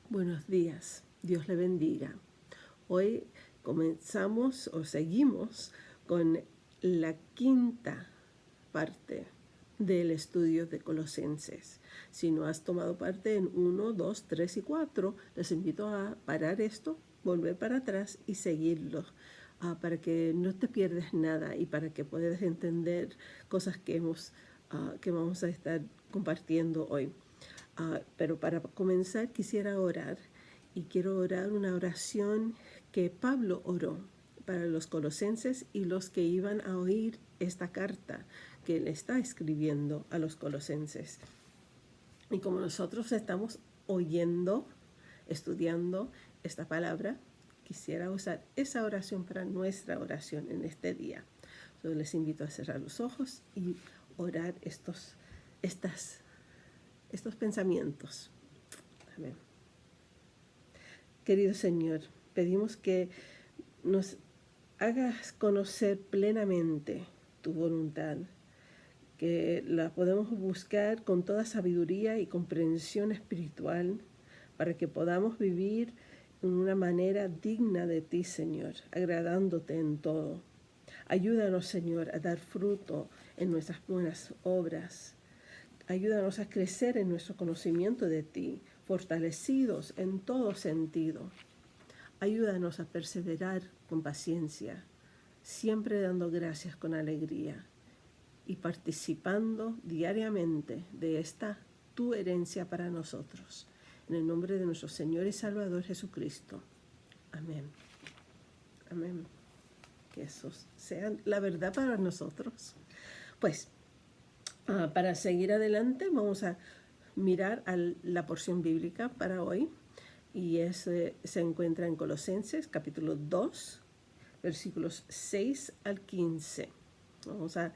Buenos días, Dios le bendiga. Hoy comenzamos o seguimos con la quinta parte del estudio de Colosenses. Si no has tomado parte en 1, 2, 3 y 4, les invito a parar esto, volver para atrás y seguirlo para que no te pierdas nada y para que puedas entender cosas que vamos a estar compartiendo hoy. Pero para comenzar quisiera orar y quiero orar una oración que Pablo oró para los colosenses y los que iban a oír esta carta que él está escribiendo a los colosenses. Y como nosotros estamos oyendo, estudiando esta palabra, quisiera usar esa oración para nuestra oración en este día. Entonces les invito a cerrar los ojos y orar estos pensamientos. Amén. Querido Señor, pedimos que nos hagas conocer plenamente tu voluntad, que la podemos buscar con toda sabiduría y comprensión espiritual para que podamos vivir de una manera digna de ti, Señor, agradándote en todo. Ayúdanos, Señor, a dar fruto en nuestras buenas obras. Ayúdanos a crecer en nuestro conocimiento de ti, fortalecidos en todo sentido. Ayúdanos a perseverar con paciencia, siempre dando gracias con alegría y participando diariamente de esta tu herencia para nosotros. En el nombre de nuestro Señor y Salvador Jesucristo. Amén. Amén. Que eso sea la verdad para nosotros. Pues, para seguir adelante, vamos a mirar a la porción bíblica para hoy. Y se encuentra en Colosenses, capítulo 2, versículos 6 al 15. Vamos a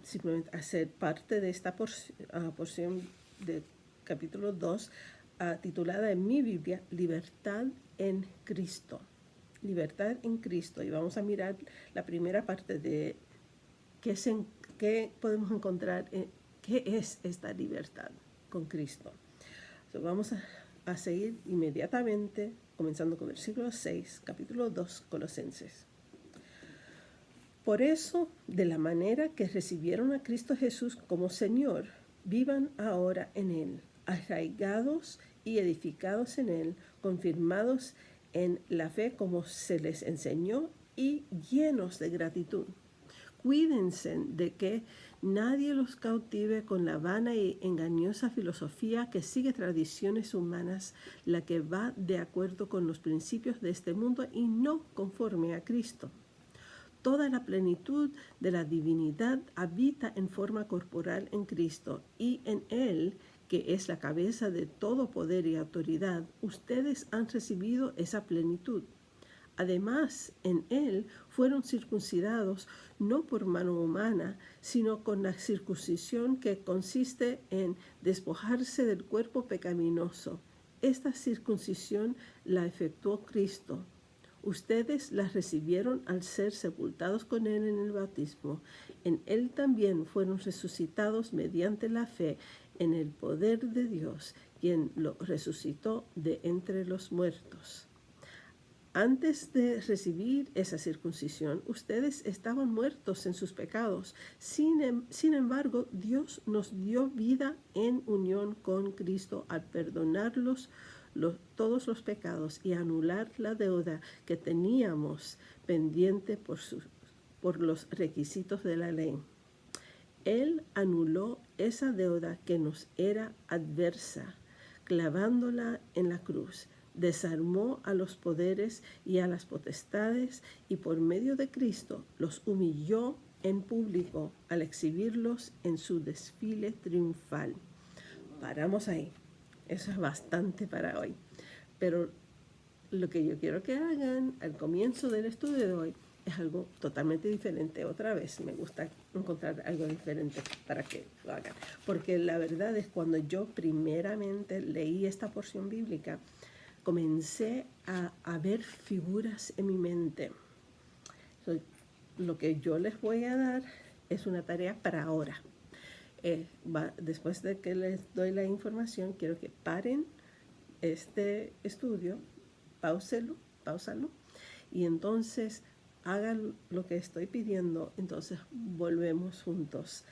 simplemente hacer parte de esta porción de capítulo 2, titulada en mi Biblia, Libertad en Cristo. Libertad en Cristo. Y vamos a mirar la primera parte de qué podemos encontrar, qué es esta libertad con Cristo. Vamos a seguir inmediatamente, comenzando con el versículo 6, capítulo 2, Colosenses. Por eso, de la manera que recibieron a Cristo Jesús como Señor, vivan ahora en Él, arraigados y edificados en Él, confirmados en la fe como se les enseñó y llenos de gratitud. Cuídense de que nadie los cautive con la vana y engañosa filosofía que sigue tradiciones humanas, la que va de acuerdo con los principios de este mundo y no conforme a Cristo. Toda la plenitud de la divinidad habita en forma corporal en Cristo, y en Él, que es la cabeza de todo poder y autoridad, ustedes han recibido esa plenitud. Además, en Él fueron circuncidados no por mano humana, sino con la circuncisión que consiste en despojarse del cuerpo pecaminoso. Esta circuncisión la efectuó Cristo. Ustedes la recibieron al ser sepultados con Él en el bautismo. En Él también fueron resucitados mediante la fe en el poder de Dios, quien lo resucitó de entre los muertos. Antes de recibir esa circuncisión, ustedes estaban muertos en sus pecados. Sin embargo, Dios nos dio vida en unión con Cristo al perdonarlos todos los pecados y anular la deuda que teníamos pendiente por los requisitos de la ley. Él anuló esa deuda que nos era adversa, clavándola en la cruz. Desarmó a los poderes y a las potestades y por medio de Cristo los humilló en público al exhibirlos en su desfile triunfal. Paramos ahí. Eso es bastante para hoy. Pero lo que yo quiero que hagan al comienzo del estudio de hoy es algo totalmente diferente. Otra vez me gusta encontrar algo diferente para que lo hagan. Porque la verdad es cuando yo primeramente leí esta porción bíblica, comencé a ver figuras en mi mente. Lo que yo les voy a dar es una tarea para ahora. Después de que les doy la información, quiero que paren este estudio, páusalo, y entonces hagan lo que estoy pidiendo, entonces volvemos juntos.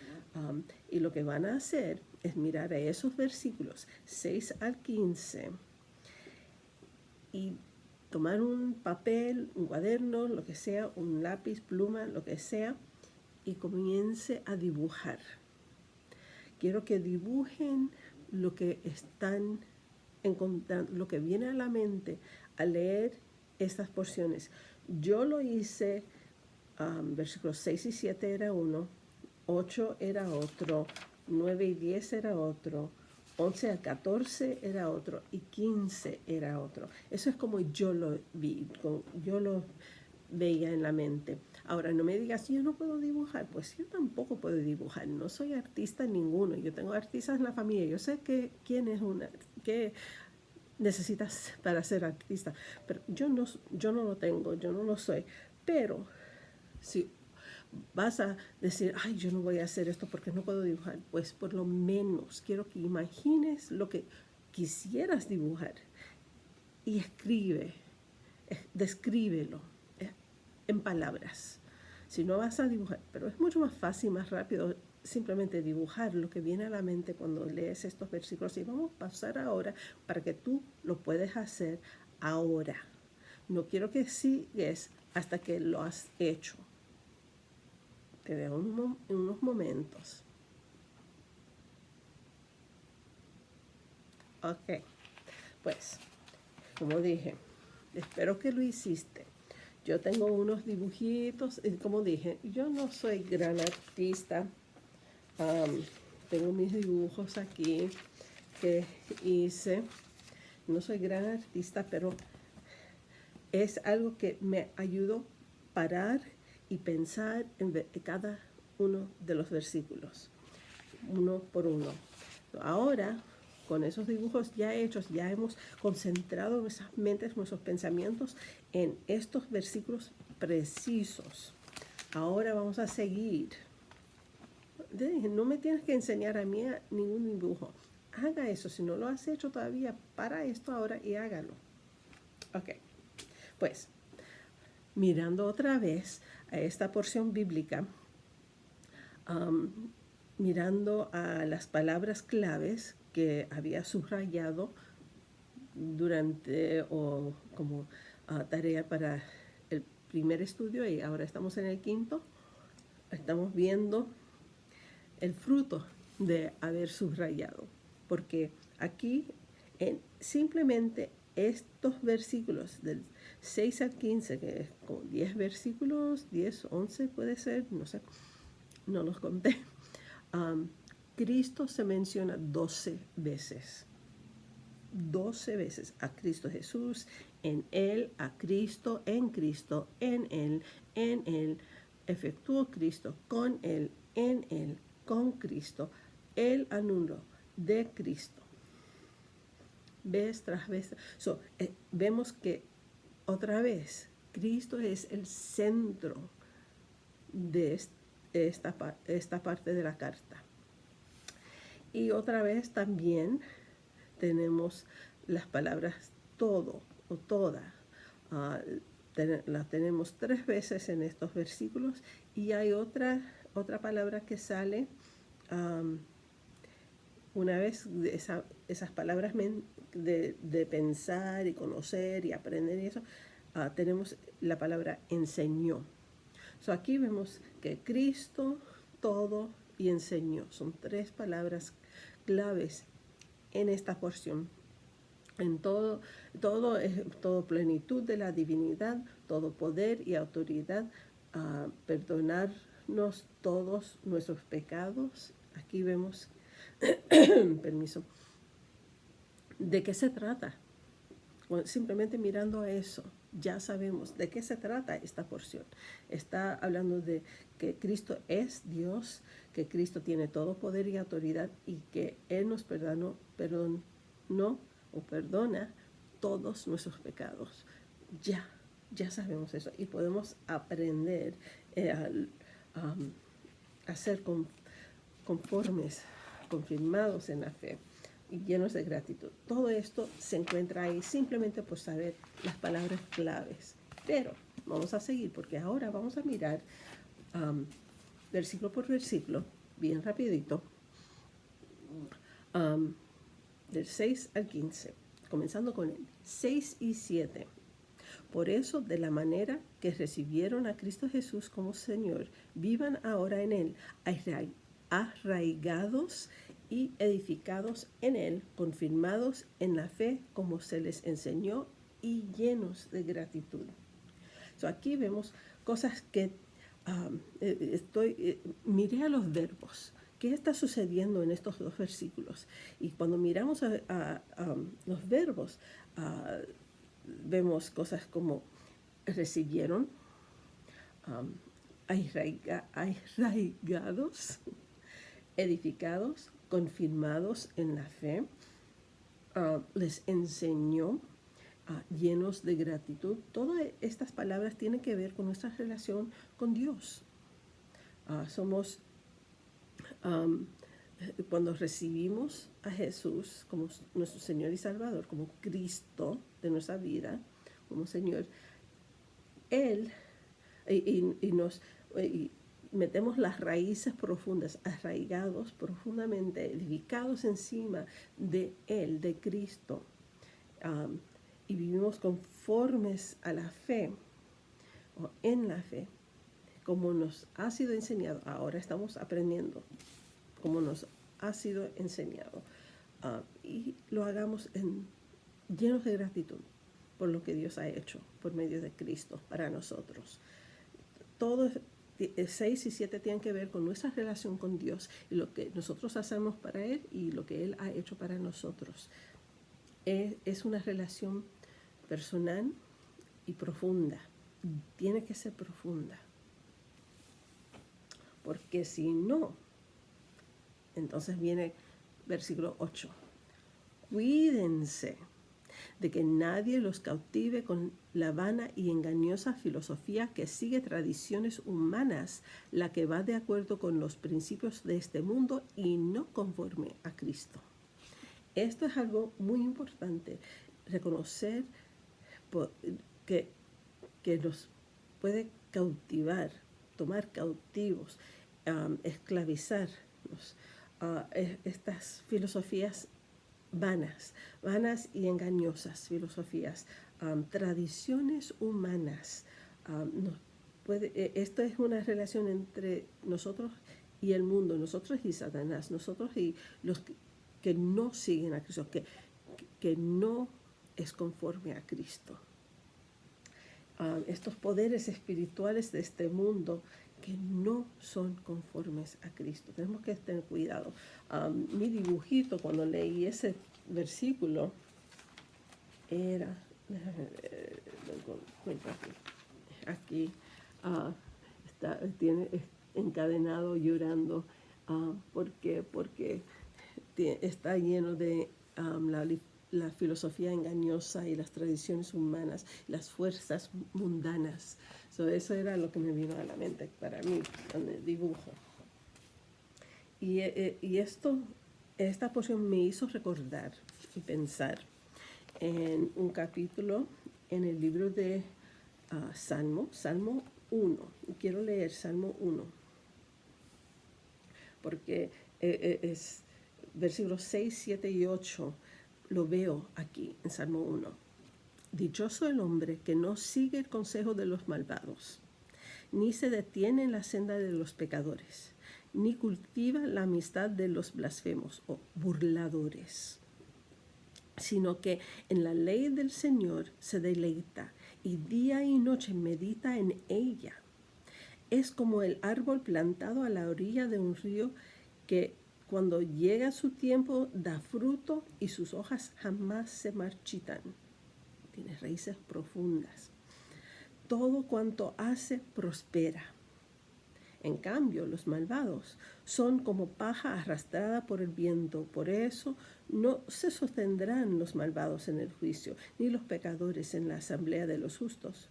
Y lo que van a hacer es mirar a esos versículos 6 al 15 y tomar un papel, un cuaderno, lo que sea, un lápiz, pluma, lo que sea, y comience a dibujar. Quiero que dibujen lo que están encontrando, lo que viene a la mente al leer estas porciones. Yo lo hice, versículos 6 y 7 era uno, 8 era otro, 9 y 10 era otro, 11 al 14 era otro y 15 era otro. Eso es como yo lo vi, yo lo veía en la mente. Ahora, no me digas, yo no puedo dibujar. Pues yo tampoco puedo dibujar. No soy artista ninguno. Yo tengo artistas en la familia. Yo sé quién es qué necesitas para ser artista. Pero yo no lo tengo, yo no lo soy. Pero si vas a decir, ay, yo no voy a hacer esto porque no puedo dibujar, pues por lo menos quiero que imagines lo que quisieras dibujar y descríbelo en palabras. Si no vas a dibujar, pero es mucho más fácil, más rápido simplemente dibujar lo que viene a la mente cuando lees estos versículos. Y vamos a pasar ahora para que tú lo puedes hacer ahora. No quiero que sigues hasta que lo has hecho. Te veo en unos momentos. Ok, pues, como dije, espero que lo hiciste. Yo tengo unos dibujitos, y como dije, yo no soy gran artista. Tengo mis dibujos aquí que hice. No soy gran artista, pero es algo que me ayudó a parar y pensar en cada uno de los versículos, uno por uno. Ahora, con esos dibujos ya hechos, ya hemos concentrado nuestras mentes, nuestros pensamientos en estos versículos precisos. Ahora vamos a seguir. No me tienes que enseñar a mí ningún dibujo. Haga eso. Si no lo has hecho todavía, para esto ahora y hágalo. Ok. Pues, mirando otra vez a esta porción bíblica, mirando a las palabras claves que había subrayado durante o como tarea para el primer estudio y ahora estamos en el quinto, estamos viendo el fruto de haber subrayado, porque aquí simplemente estos versículos del 6 al 15, que es como 10 versículos, 10, 11 puede ser, no sé, no los conté. Cristo se menciona 12 veces. 12 veces a Cristo Jesús, en Él, a Cristo, en Él, efectuó Cristo, con Él, en Él, con Cristo, el anuncio de Cristo. Vez tras vez. Vemos que otra vez Cristo es el centro de esta parte de la carta. Y otra vez también tenemos las palabras todo o toda. La tenemos 3 veces en estos versículos y hay otra palabra que sale una vez de esas palabras de pensar y conocer y aprender y eso, tenemos la palabra enseñó. Aquí vemos que Cristo, todo y enseñó. Son 3 palabras claves en esta porción. En todo plenitud de la divinidad, todo poder y autoridad, perdonarnos todos nuestros pecados. Aquí vemos, permiso, ¿de qué se trata? Bueno, simplemente mirando a eso, ya sabemos de qué se trata esta porción. Está hablando de que Cristo es Dios, que Cristo tiene todo poder y autoridad y que Él nos perdona todos nuestros pecados. Ya sabemos eso y podemos aprender a ser conformes, confirmados en la fe. y llenos de gratitud. Todo esto se encuentra ahí simplemente por saber las palabras claves. Pero vamos a seguir porque ahora vamos a mirar versículo por versículo, bien rapidito, del 6 al 15, comenzando con el 6 y 7. Por eso, de la manera que recibieron a Cristo Jesús como Señor, vivan ahora en Él, arraigados y edificados en Él, confirmados en la fe como se les enseñó y llenos de gratitud. Aquí vemos cosas que miré a los verbos. ¿Qué está sucediendo en estos dos versículos? Y cuando miramos a los verbos, vemos cosas como recibieron, arraigados, edificados, confirmados en la fe, les enseñó, llenos de gratitud. Todas estas palabras tienen que ver con nuestra relación con Dios. Somos, cuando recibimos a Jesús como nuestro Señor y Salvador, como Cristo de nuestra vida, como Señor, Él, y metemos las raíces profundas, arraigados profundamente, edificados encima de Él, de Cristo, y vivimos conformes a la fe, o en la fe, como nos ha sido enseñado. Ahora estamos aprendiendo como nos ha sido enseñado, y lo hagamos llenos de gratitud por lo que Dios ha hecho por medio de Cristo para nosotros. Todo 6 y 7 tienen que ver con nuestra relación con Dios y lo que nosotros hacemos para Él y lo que Él ha hecho para nosotros. Es una relación personal y profunda. Tiene que ser profunda. Porque si no, entonces viene versículo 8. Cuídense de que nadie los cautive con la vana y engañosa filosofía que sigue tradiciones humanas, la que va de acuerdo con los principios de este mundo y no conforme a Cristo. Esto es algo muy importante, reconocer que nos puede cautivar, tomar cautivos, esclavizarnos, estas filosofías vanas y engañosas, filosofías, tradiciones humanas. Esto es una relación entre nosotros y el mundo, nosotros y Satanás, nosotros y los que no siguen a Cristo, que no es conforme a Cristo. Estos poderes espirituales de este mundo que no son conformes a Cristo. Tenemos que tener cuidado. Mi dibujito cuando leí ese versículo era, aquí tiene encadenado llorando, porque está lleno de la filosofía engañosa y las tradiciones humanas, las fuerzas mundanas. Eso era lo que me vino a la mente para mí en el dibujo. Y esta porción me hizo recordar y pensar en un capítulo en el libro de Salmo 1. Y quiero leer Salmo 1, porque es versículos 6, 7 y 8. Lo veo aquí en Salmo 1. Dichoso el hombre que no sigue el consejo de los malvados, ni se detiene en la senda de los pecadores, ni cultiva la amistad de los blasfemos o burladores, sino que en la ley del Señor se deleita y día y noche medita en ella. Es como el árbol plantado a la orilla de un río que cuando llega su tiempo da fruto y sus hojas jamás se marchitan. Tiene raíces profundas. Todo cuanto hace prospera. En cambio, los malvados son como paja arrastrada por el viento. Por eso no se sostendrán los malvados en el juicio, ni los pecadores en la asamblea de los justos.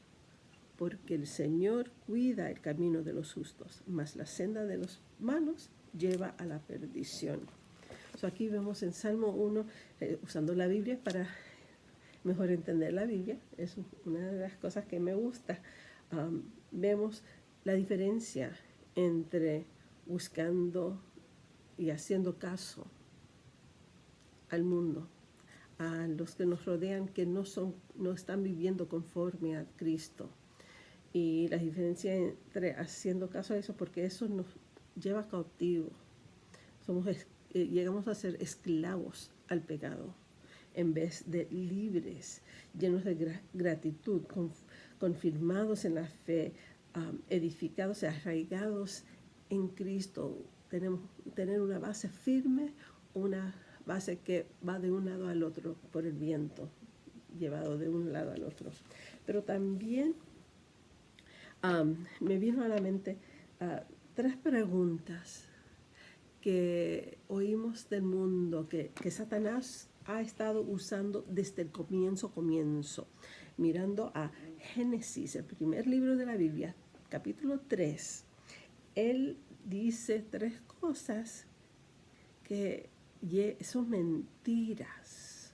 Porque el Señor cuida el camino de los justos, mas la senda de los malos lleva a la perdición. So aquí vemos en Salmo 1, usando la Biblia para mejor entender la Biblia, es una de las cosas que me gusta. Vemos la diferencia entre buscando y haciendo caso al mundo, a los que nos rodean que no están viviendo conforme a Cristo. Y la diferencia entre haciendo caso a eso, porque eso nos lleva cautivo. Llegamos a ser esclavos al pecado en vez de libres, llenos de gratitud, confirmados en la fe, edificados y arraigados en Cristo. Tenemos tener una base firme, una base que va de un lado al otro por el viento, llevado de un lado al otro. Pero también me vino a la mente 3 preguntas que oímos del mundo, que Satanás ha estado usando desde el comienzo. Mirando a Génesis, el primer libro de la Biblia, capítulo 3, él dice 3 cosas que son mentiras.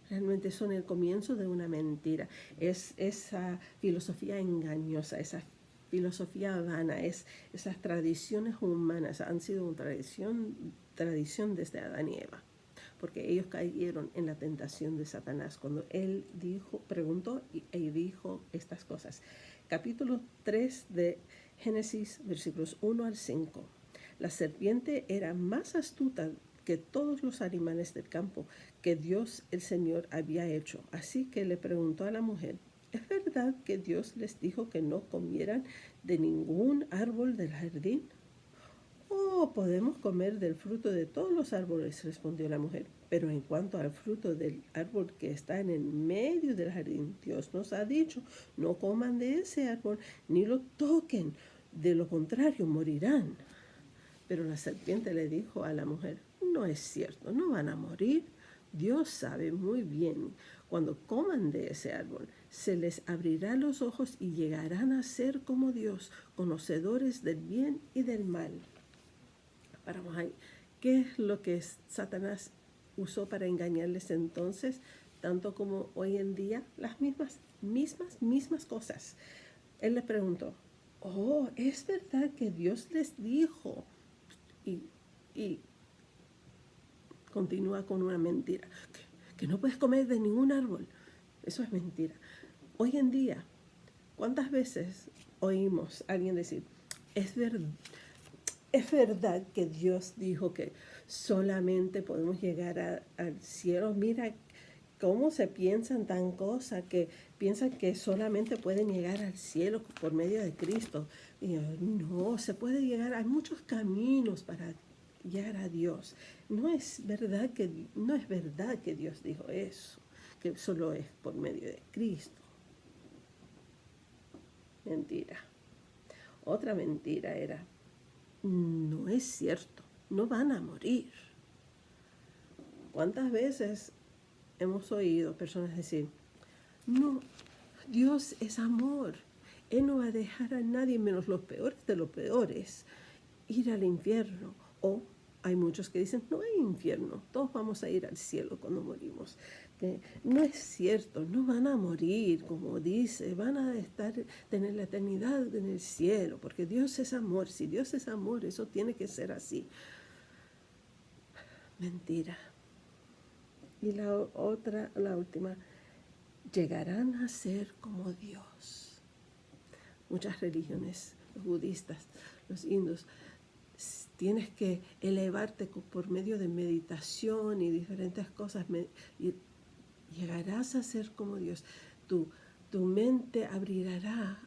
Realmente son el comienzo de una mentira. Es esa filosofía engañosa, esa filosofía vana, esas tradiciones humanas han sido una tradición desde Adán y Eva, porque ellos cayeron en la tentación de Satanás cuando él preguntó y dijo estas cosas. Capítulo 3 de Génesis, versículos 1 al 5. La serpiente era más astuta que todos los animales del campo que Dios el Señor había hecho. Así que le preguntó a la mujer: ¿es verdad que Dios les dijo que no comieran de ningún árbol del jardín? Oh, podemos comer del fruto de todos los árboles, respondió la mujer. Pero en cuanto al fruto del árbol que está en el medio del jardín, Dios nos ha dicho: no coman de ese árbol ni lo toquen, de lo contrario morirán. Pero la serpiente le dijo a la mujer: no es cierto, no van a morir. Dios sabe muy bien, cuando coman de ese árbol, se les abrirá los ojos y llegarán a ser como Dios, conocedores del bien y del mal. Paramos ahí. ¿Qué es lo que Satanás usó para engañarles entonces? Tanto como hoy en día, las mismas cosas. Él le preguntó: oh, ¿es verdad que Dios les dijo? Y continúa con una mentira, que no puedes comer de ningún árbol. Eso es mentira. Hoy en día, ¿cuántas veces oímos a alguien decir: es verdad que Dios dijo que solamente podemos llegar al cielo? Mira cómo se piensan tan cosas, que piensan que solamente pueden llegar al cielo por medio de Cristo. Y no, se puede llegar, hay muchos caminos para llegar a Dios. No es verdad que Dios dijo eso, que solo es por medio de Cristo. Mentira. Otra mentira era: no es cierto, no van a morir. ¿Cuántas veces hemos oído personas decir: no, Dios es amor, Él no va a dejar a nadie, menos los peores de los peores, ir al infierno? O hay muchos que dicen: no hay infierno, todos vamos a ir al cielo cuando morimos. No es cierto, no van a morir, como dice, van a tener la eternidad en el cielo, porque Dios es amor. Si Dios es amor, eso tiene que ser así. Mentira. Y la última: llegarán a ser como Dios. Muchas religiones, los budistas, los hindúes, tienes que elevarte por medio de meditación y diferentes cosas, y llegarás a ser como Dios. Tu mente abrirá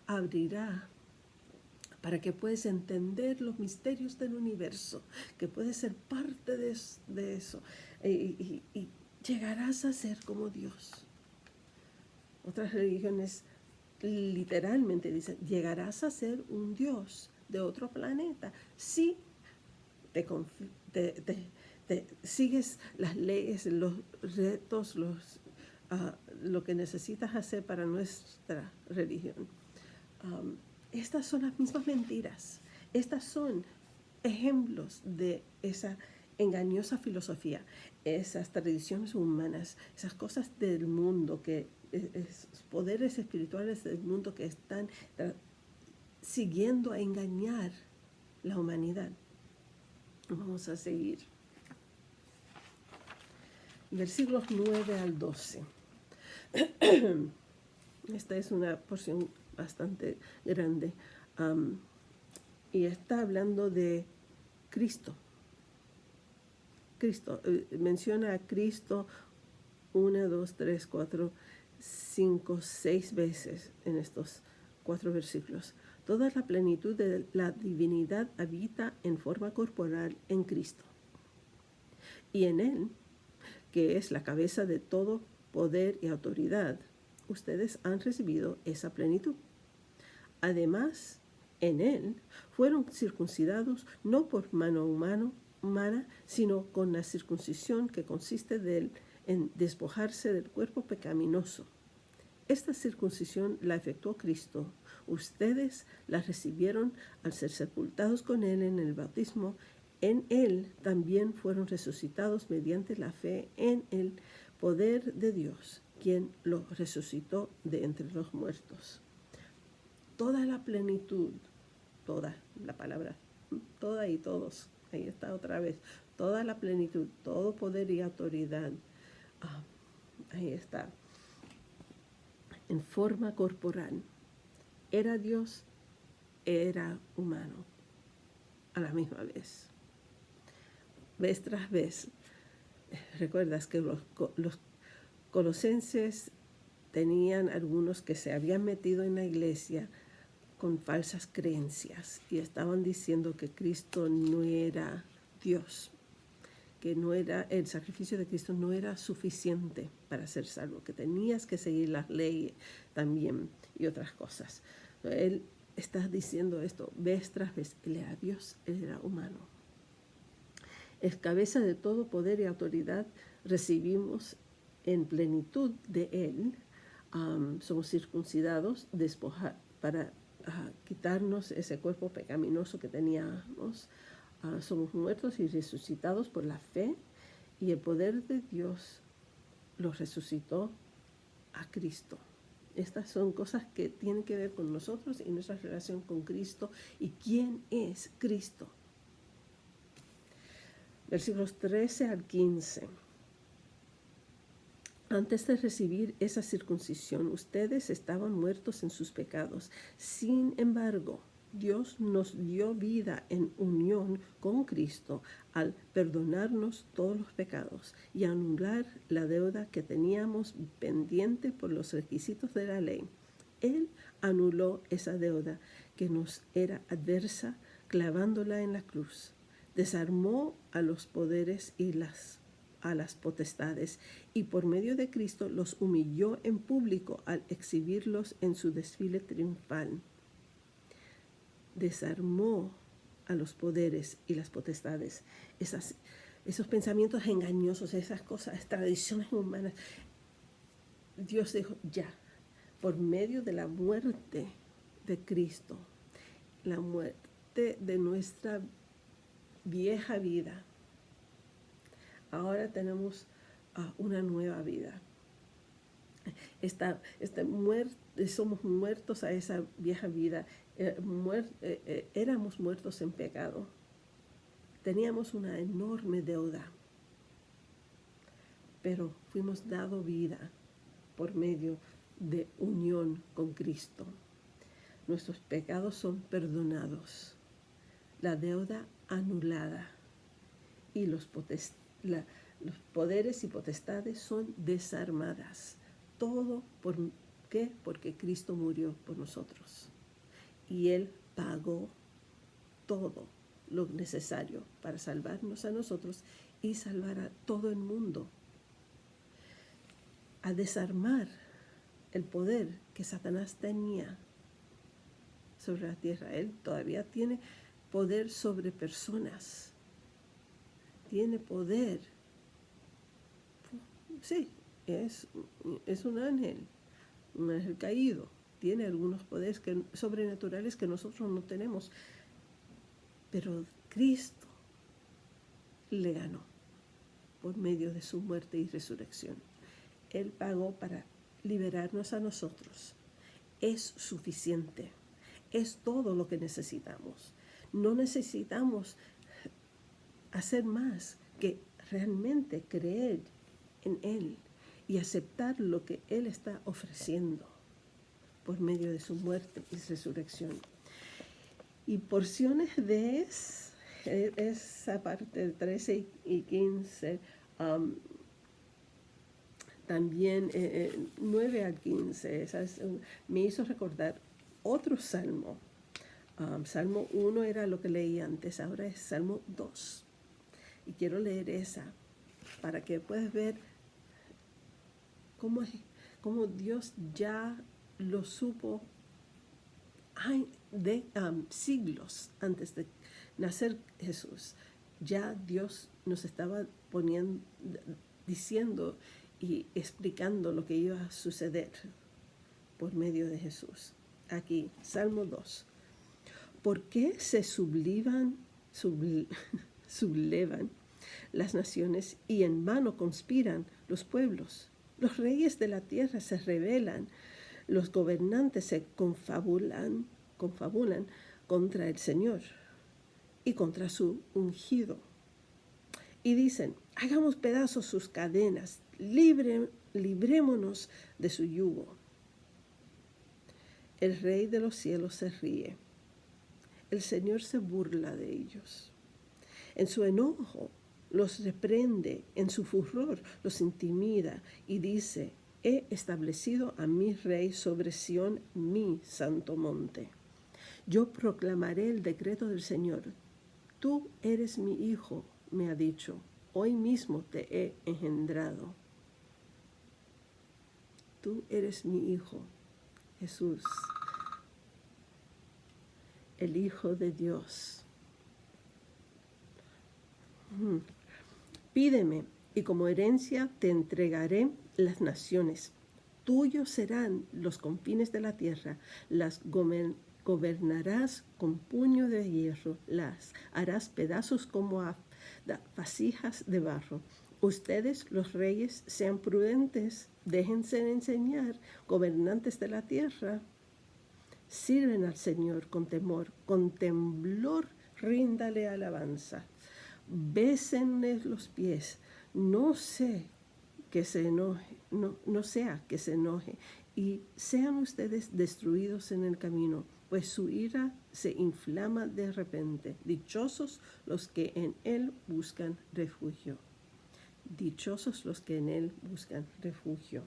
para que puedas entender los misterios del universo, que puedes ser parte de eso, y llegarás a ser como Dios. Otras religiones literalmente dicen: llegarás a ser un Dios de otro planeta si te sigues las leyes, los retos, lo que necesitas hacer para nuestra religión. Estas son las mismas mentiras. Estas son ejemplos de esa engañosa filosofía, esas tradiciones humanas, esas cosas del mundo, poderes espirituales del mundo que están siguiendo a engañar la humanidad. Vamos a seguir. Versículos 9 al 12. Esta es una porción bastante grande. Y está hablando de Cristo. Cristo. Menciona a Cristo 1, 2, 3, 4, 5, 6 veces en estos 4 versículos. Toda la plenitud de la divinidad habita en forma corporal en Cristo. Y en Él, que es la cabeza de todo poder y autoridad, ustedes han recibido esa plenitud. Además, en Él fueron circuncidados no por mano humana, sino con la circuncisión que consiste en despojarse del cuerpo pecaminoso. Esta circuncisión la efectuó Cristo. Ustedes la recibieron al ser sepultados con Él en el bautismo. En Él también fueron resucitados mediante la fe en el poder de Dios, quien los resucitó de entre los muertos. Toda la plenitud, toda la palabra, toda y todos, ahí está otra vez, toda la plenitud, todo poder y autoridad, ahí está, en forma corporal. Era Dios, era humano, a la misma vez. Vez tras vez, recuerdas que los colosenses tenían algunos que se habían metido en la iglesia con falsas creencias y estaban diciendo que Cristo no era Dios, que no era, el sacrificio de Cristo no era suficiente para ser salvo, que tenías que seguir las leyes también y otras cosas. Él está diciendo esto vez tras vez. Él era Dios, él era humano. Es cabeza de todo poder y autoridad. Recibimos en plenitud de Él. Somos circuncidados, para quitarnos ese cuerpo pecaminoso que teníamos. Somos muertos y resucitados por la fe, y el poder de Dios los resucitó a Cristo. Estas son cosas que tienen que ver con nosotros y nuestra relación con Cristo y quién es Cristo. Versículos 13 al 15. Antes de recibir esa circuncisión, ustedes estaban muertos en sus pecados. Sin embargo, Dios nos dio vida en unión con Cristo al perdonarnos todos los pecados y anular la deuda que teníamos pendiente por los requisitos de la ley. Él anuló esa deuda que nos era adversa clavándola en la cruz. Desarmó a los poderes y a las potestades, y por medio de Cristo los humilló en público al exhibirlos en su desfile triunfal. Desarmó a los poderes y las potestades, esos pensamientos engañosos, esas cosas, tradiciones humanas. Dios dijo, ya, por medio de la muerte de Cristo, la muerte de nuestra vieja vida, ahora tenemos una nueva vida. Somos muertos a esa vieja vida. Éramos muertos en pecado. Teníamos una enorme deuda, pero fuimos dados vida por medio de unión con Cristo. Nuestros pecados son perdonados, la deuda anulada, y los poderes y potestades son desarmadas. Todo, ¿por qué? Porque Cristo murió por nosotros y Él pagó todo lo necesario para salvarnos a nosotros y salvar a todo el mundo. A desarmar el poder que Satanás tenía sobre la tierra. Él todavía tiene poder sobre personas. Tiene poder. Sí, es un ángel caído. Tiene algunos poderes sobrenaturales que nosotros no tenemos. Pero Cristo le ganó por medio de su muerte y resurrección. Él pagó para liberarnos a nosotros. Es suficiente. Es todo lo que necesitamos. No necesitamos hacer más que realmente creer en Él y aceptar lo que Él está ofreciendo por medio de su muerte y resurrección. Y porciones de esa parte 13 y 15, también 9 al 15, me hizo recordar otro salmo. Salmo 1 era lo que leí antes, ahora es Salmo 2. Y quiero leer esa para que puedas ver cómo Dios ya lo supo de siglos antes de nacer Jesús. Ya Dios nos estaba diciendo y explicando lo que iba a suceder por medio de Jesús. Aquí, Salmo 2. ¿Por qué se sublevan las naciones y en vano conspiran los pueblos? Los reyes de la tierra se rebelan, los gobernantes se confabulan contra el Señor y contra su ungido. Y dicen, hagamos pedazos sus cadenas, librémonos de su yugo. El Rey de los cielos se ríe. El Señor se burla de ellos. En su enojo los reprende, en su furor los intimida y dice, he establecido a mi rey sobre Sión, mi santo monte. Yo proclamaré el decreto del Señor. Tú eres mi hijo, me ha dicho, hoy mismo te he engendrado. Tú eres mi hijo, Jesús, el Hijo de Dios. Pídeme, y como herencia te entregaré las naciones. Tuyos serán los confines de la tierra, las gobernarás con puño de hierro, las harás pedazos como a vasijas de barro. Ustedes, los reyes, sean prudentes, déjense enseñar, gobernantes de la tierra. Sirven al Señor con temor, con temblor ríndale alabanza. Bésenle los pies, no sea que se enoje, y sean ustedes destruidos en el camino, pues su ira se inflama de repente. Dichosos los que en él buscan refugio. Dichosos los que en él buscan refugio.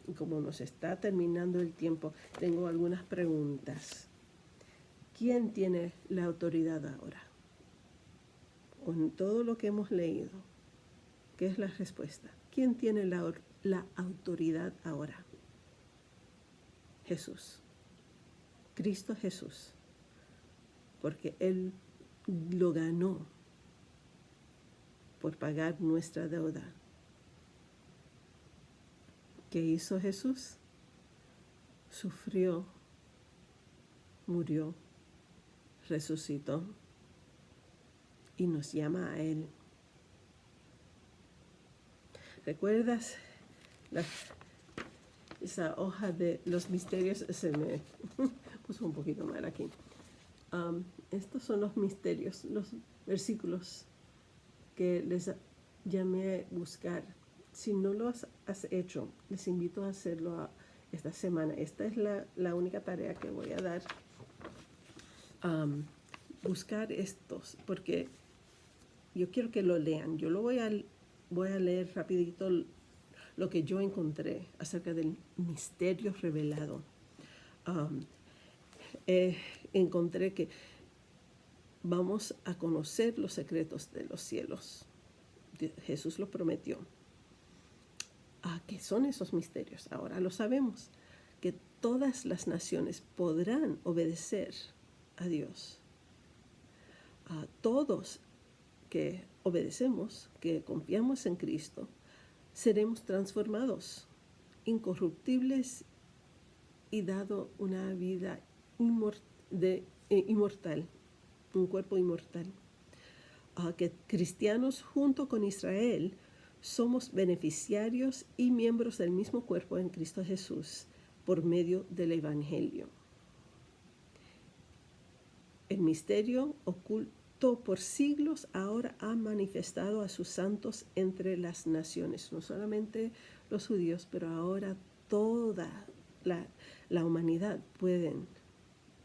Y como nos está terminando el tiempo, tengo algunas preguntas. ¿Quién tiene la autoridad ahora? Con todo lo que hemos leído, ¿qué es la respuesta? ¿Quién tiene la autoridad ahora? Jesús. Cristo Jesús. Porque Él lo ganó por pagar nuestra deuda. ¿Qué hizo Jesús? Sufrió, murió, resucitó y nos llama a Él. ¿Recuerdas esa hoja de los misterios? Se me puso un poquito mal aquí. Estos son los misterios, los versículos que les llamé a buscar. Si no lo has hecho, les invito a hacerlo esta semana. Esta es la única tarea que voy a dar. Buscar estos, porque yo quiero que lo lean. Yo lo voy a leer rapidito lo que yo encontré acerca del misterio revelado. Encontré que vamos a conocer los secretos de los cielos. Jesús lo prometió. ¿Qué son esos misterios? Ahora lo sabemos, que todas las naciones podrán obedecer a Dios. Todos que obedecemos, que confiamos en Cristo, seremos transformados, incorruptibles y dado una vida inmortal, un cuerpo inmortal. que cristianos junto con Israel somos beneficiarios y miembros del mismo cuerpo en Cristo Jesús por medio del Evangelio. El misterio oculto por siglos ahora ha manifestado a sus santos entre las naciones, no solamente los judíos, pero ahora toda la humanidad pueden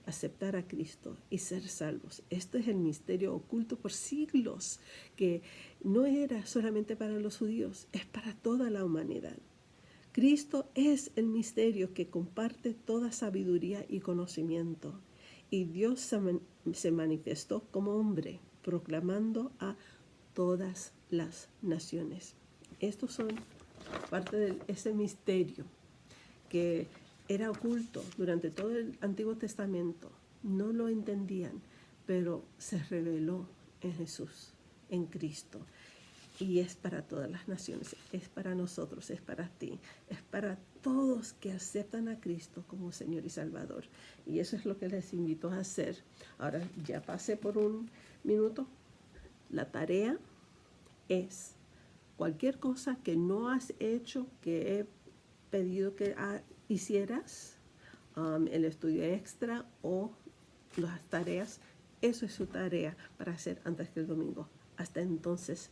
aceptar a Cristo y ser salvos. Este es el misterio oculto por siglos, que no era solamente para los judíos, es para toda la humanidad. Cristo es el misterio que comparte toda sabiduría y conocimiento. Y Dios se manifestó como hombre, proclamando a todas las naciones. Estos son parte de ese misterio que era oculto durante todo el Antiguo Testamento. No lo entendían, pero se reveló en Jesús, en Cristo. Y es para todas las naciones, es para nosotros, es para ti, es para todos que aceptan a Cristo como Señor y Salvador. Y eso es lo que les invito a hacer. Ahora ya pasé por un minuto. La tarea es cualquier cosa que no has hecho, que he pedido que hicieras, el estudio extra o las tareas, eso es su tarea para hacer antes que el domingo. Hasta entonces,